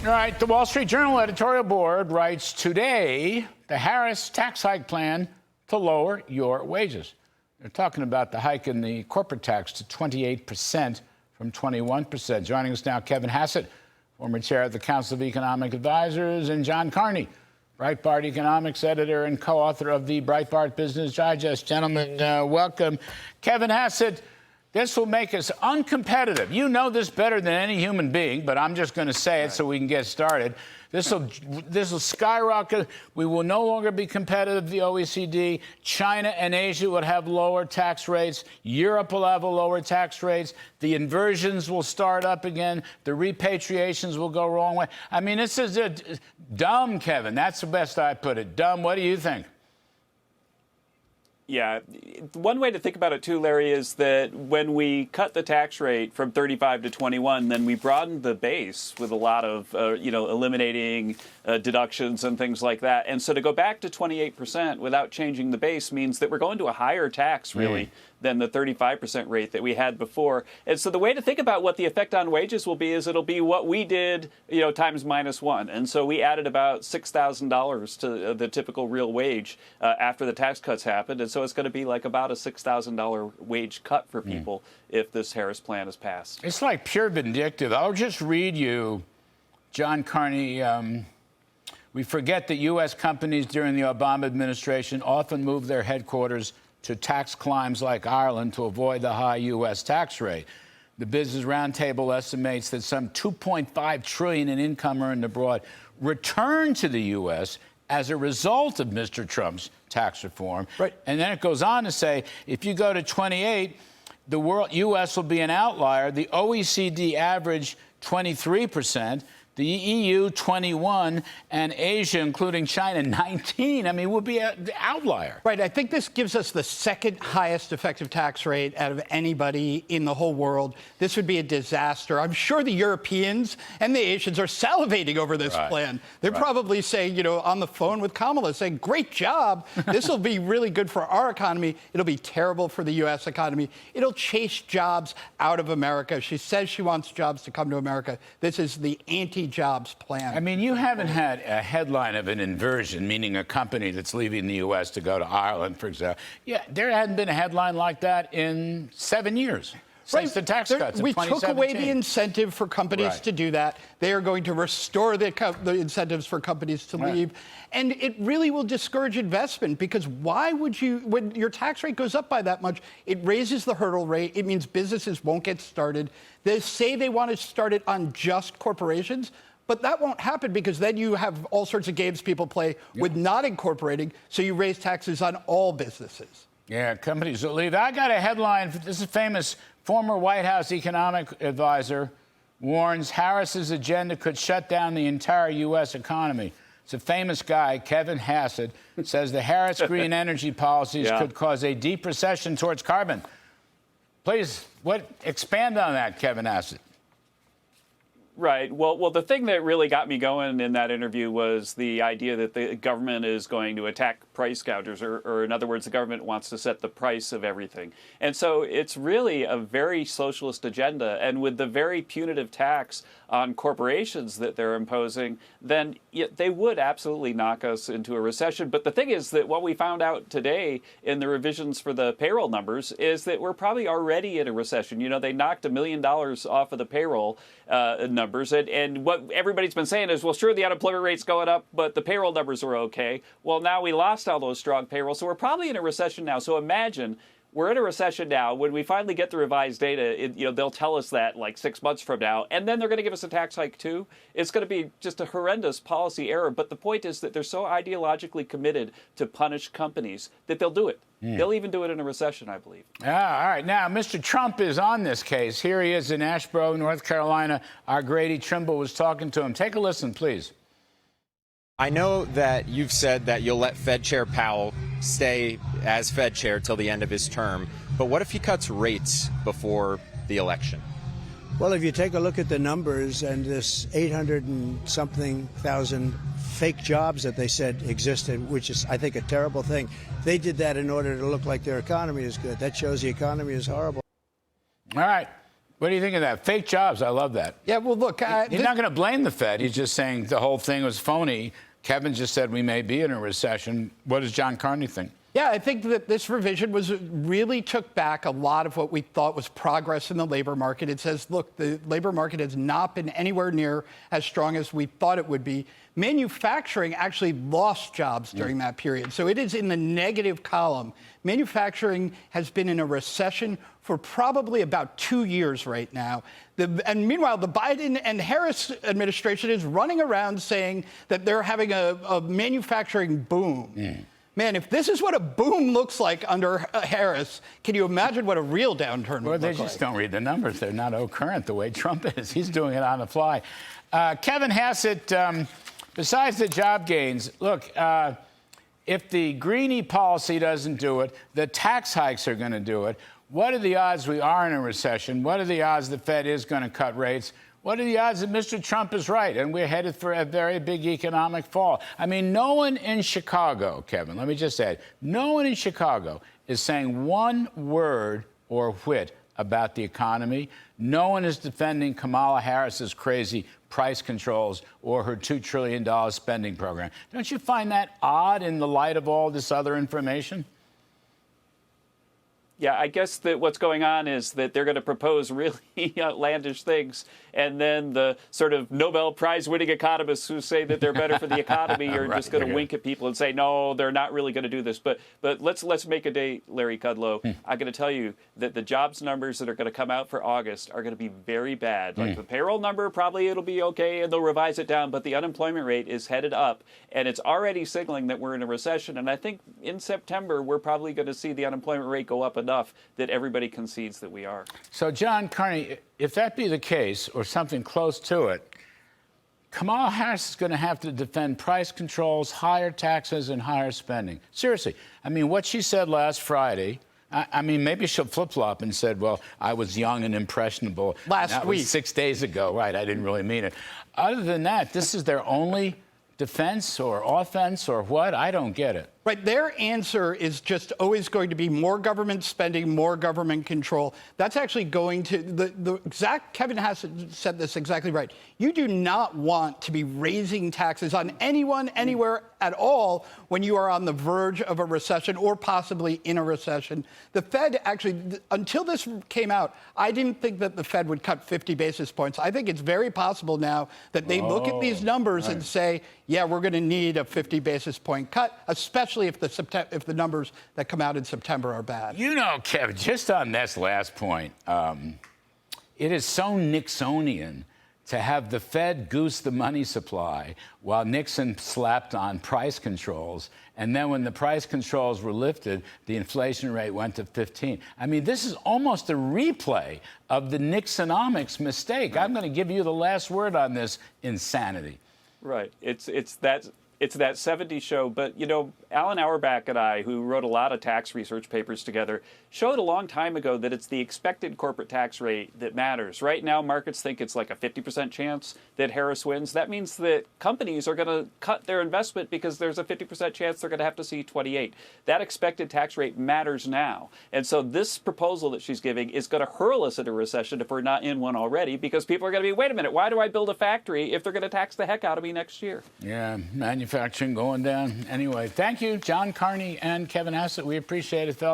All right, the Wall Street Journal editorial board writes today, the Harris tax hike plan to lower your wages. They're talking about the hike in the corporate tax to 28% from 21%. Joining us now, Kevin Hassett, former chair of the Council of Economic Advisors, and John Carney, Breitbart economics editor and co-author of the Breitbart Business Digest. Gentlemen, welcome. Kevin Hassett, this will make us uncompetitive. You know this better than any human being, but I'm just going to say it so we can get started. This will skyrocket. We will no longer be competitive, the OECD. China and Asia would have lower tax rates. Europe will have lower tax rates. The inversions will start up again. The repatriations will go wrong way. I mean, this is dumb, Kevin. That's the best I put it. Dumb. What do you think? Yeah, one way to think about it, too, Larry, is that when we cut the tax rate from 35 to 21, then we broadened the base with a lot of, eliminating deductions and things like that. And so to go back to 28% without changing the base means that we're going to a higher tax, really, than the 35% rate that we had before. And so the way to think about what the effect on wages will be is it'll be what we did, times -1. And so we added about $6,000 to the typical real wage after the tax cuts happened. And so it's going to be like about a $6,000 wage cut for people if this Harris plan is passed. It's like pure vindictive. I'll just read you, John Carney. We forget that U.S. companies during the Obama administration often moved their headquarters to tax climes like Ireland to avoid the high U.S. tax rate. The Business Roundtable estimates that some $2.5 trillion in income earned abroad returned to the U.S. as a result of Mr. Trump's tax reform. Right. And then it goes on to say, if you go to 28, the U.S. will be an outlier. The OECD average 23%. The EU, 21, and Asia, including China, 19. I mean, we'll be the outlier. Right. I think this gives us the second highest effective tax rate out of anybody in the whole world. This would be a disaster. I'm sure the Europeans and the Asians are salivating over this plan. They're probably saying, on the phone with Kamala, saying, great job. This will be really good for our economy. It'll be terrible for the U.S. economy. It'll chase jobs out of America. She says she wants jobs to come to America. This is the anti-jobs plan. I mean, you haven't had a headline of an inversion, meaning a company that's leaving the U.S. to go to Ireland, for example. Yeah, there hadn't been a headline like that in 7 years. Since the tax cuts of 2017. We took away the incentive for companies to do that. They are going to restore the incentives for companies to leave. And it really will discourage investment, because why would you, when your tax rate goes up by that much, it raises the hurdle rate. It means businesses won't get started. They say they want to start it on just corporations, but that won't happen, because then you have all sorts of games people play with not incorporating. So you raise taxes on all businesses. Yeah, companies will leave. I got a headline. This is famous. Former White House economic advisor warns Harris's agenda could shut down the entire U.S. economy. It's a famous guy, Kevin Hassett, says the Harris green energy policies could cause a deep recession towards carbon. Please, expand on that, Kevin Hassett. Right. Well, the thing that really got me going in that interview was the idea that the government is going to attack price gougers, or in other words, the government wants to set the price of everything. And so it's really a very socialist agenda. And with the very punitive tax on corporations that they're imposing, then they would absolutely knock us into a recession. But the thing is that what we found out today in the revisions for the payroll numbers is that we're probably already in a recession. They knocked $1 million off of the payroll numbers. And what everybody's been saying is, well, sure, the unemployment rate's going up, but the payroll numbers are okay. Well, now we lost all those strong payrolls, so we're probably in a recession now. So imagine we're in a recession now. When we finally get the revised data, they'll tell us that like 6 months from now, and then they're going to give us a tax hike too. It's going to be just a horrendous policy error. But the point is that they're so ideologically committed to punish companies that they'll do it. They'll even do it in a recession, I believe. All right. Now, Mr. Trump is on this case. Here he is in Asheboro, North Carolina. Our Grady Trimble was talking to him. Take a listen, please. I know that you've said that you'll let Fed Chair Powell stay as Fed Chair till the end of his term, but what if he cuts rates before the election? Well, if you take a look at the numbers and this 800 and something thousand fake jobs that they said existed, which is, I think, a terrible thing. They did that in order to look like their economy is good. That shows the economy is horrible. All right. What do you think of that? Fake jobs. I love that. Yeah, well, look. He's not going to blame the Fed. He's just saying the whole thing was phony. Kevin just said we may be in a recession. What does John Carney think? Yeah, I think that this revision really took back a lot of what we thought was progress in the labor market. It says, look, the labor market has not been anywhere near as strong as we thought it would be. Manufacturing actually lost jobs during that period. So it is in the negative column. Manufacturing has been in a recession for probably about 2 years right now. And meanwhile, the Biden and Harris administration is running around saying that they're having a manufacturing boom. Man, if this is what a boom looks like under Harris, can you imagine what a real downturn would look like? Well, they just don't read the numbers. They're not au current the way Trump is. He's doing it on the fly. Kevin Hassett, besides the job gains, look, if the Greenie policy doesn't do it, the tax hikes are going to do it. What are the odds we are in a recession? What are the odds the Fed is going to cut rates? What are the odds that Mr. Trump is right and we're headed for a very big economic fall? I mean, no one in Chicago, Kevin, let me just say it, no one in Chicago is saying one word or whit about the economy. No one is defending Kamala Harris's crazy price controls or her $2 trillion spending program. Don't you find that odd in the light of all this other information? Yeah, I guess that what's going on is that they're going to propose really outlandish things, and then the sort of Nobel Prize-winning economists who say that they're better for the economy are Right, just going to wink at people and say, no, they're not really going to do this. But let's make a date, Larry Kudlow. I'm going to tell you that the jobs numbers that are going to come out for August are going to be very bad. Like the payroll number, probably it'll be okay, and they'll revise it down, but the unemployment rate is headed up, and it's already signaling that we're in a recession. And I think in September, we're probably going to see the unemployment rate go up enough that everybody concedes that we are. So, John Carney, if that be the case, or something close to it, Kamala Harris is going to have to defend price controls, higher taxes, and higher spending. Seriously. I mean, what she said last Friday, I mean, maybe she'll flip-flop and said, well, I was young and impressionable. Last week. Was 6 days ago. Right, I didn't really mean it. Other than that, this is their only defense or offense or what? I don't get it. Right. Their answer is just always going to be more government spending, more government control. That's actually going to the exact Kevin Hassett said this exactly right. You do not want to be raising taxes on anyone, anywhere at all when you are on the verge of a recession or possibly in a recession. The Fed actually, until this came out, I didn't think that the Fed would cut 50 basis points. I think it's very possible now that they look at these numbers and say, yeah, we're going to need a 50 basis point cut, especially if the numbers that come out in September are bad. You know, Kevin, just on this last point, it is so Nixonian to have the Fed goose the money supply while Nixon slapped on price controls. And then when the price controls were lifted, the inflation rate went to 15. I mean, this is almost a replay of the Nixonomics mistake. I'm going to give you the last word on this insanity. Right. It's that 70s show. But, you know, Alan Auerbach and I, who wrote a lot of tax research papers together, showed a long time ago that it's the expected corporate tax rate that matters. Right now, markets think it's like a 50% chance that Harris wins. That means that companies are going to cut their investment because there's a 50% chance they're going to have to see 28. That expected tax rate matters now. And so this proposal that she's giving is going to hurl us into recession if we're not in one already, because people are going to be, wait a minute, why do I build a factory if they're going to tax the heck out of me next year? Yeah, manufacturing going down. Anyway, thank you, John Carney and Kevin Hassett. We appreciate it, fellas.